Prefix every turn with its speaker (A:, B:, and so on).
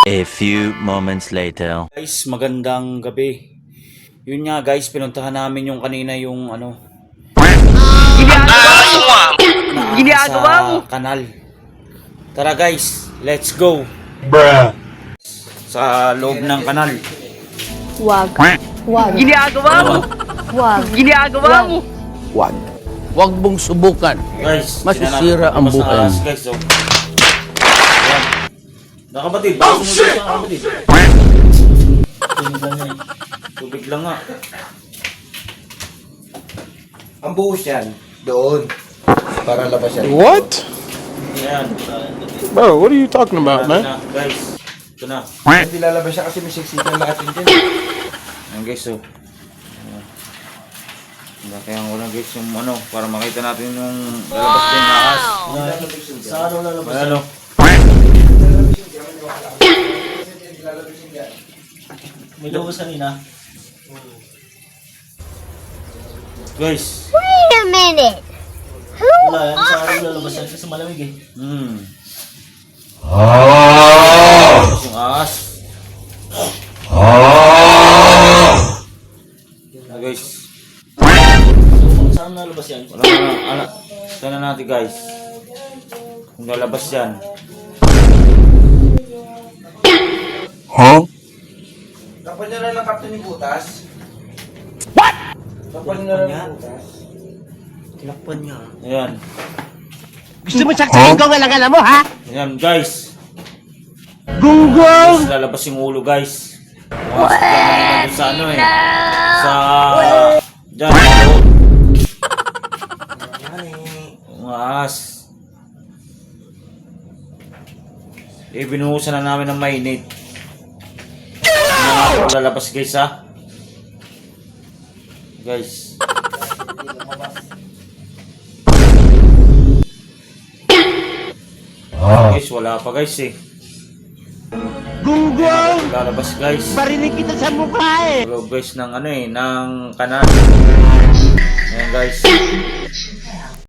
A: A few moments later.
B: Guys, magandang gabi. Yun nga guys, pinuntahan namin yung kanina yung ano. Ginagawa mo! Sa kanal. Tara guys, let's go.
C: Bruh.
B: Sa loob ng kanal.
D: Wag. Wag.
E: Ginagawa mo!
D: Wag.
E: Ginagawa mo!
C: Wag. Wag mong subukan.
B: Guys,
C: Masisira ang buhay mo.
B: Guys, so. Ayan. Nakabatid, baka sumunod siya nakabatid. Tubig lang nga.
F: Ang buhos yan, doon. Para labas yan.
C: What?
B: Ayan.
C: Bro, what are you talking about,
B: Ito
C: man?
B: na, guys. Ito na.
F: Hindi lalabas siya kasi may siksikan lahat yun dyan.
B: Ayan guys, so. Kaya ko na guys yung ano, para makita natin yung lalabas din na ahas.
F: Sa ano lalabas
B: Ayan o.
G: May lubos kanina.
B: Guys.
D: Wait a minute.
G: Wala yan. Sa araw lalabas yan kasi malamig eh.
B: Yung ahas. Guys.
G: Saan nalabas yan?
B: Wala na. Sana natin guys. Kung lalabas yan.
C: Huh?
F: Kapal niya na lang kapten yung butas. What? Kapal niya na lang yung butas.
G: Tinakpan niya.
B: Ayan.
E: Gusto mo saksakin ko ang alagala mo, ha?
B: Ayan guys.
E: Gunggong!
B: Guys, lalabas yung ulo guys. Sa ano eh. Sa... Diyan. Yung ahas. Binuhusan na namin ng mainit. Hindi na lalabas guys ha. Guys. Guys, wala pa guys eh.
E: Gunggong!
B: Lalabas guys.
E: Parinig kita sa mukha eh!
B: Hello guys ng ano eh, ng kanal. Ayan guys.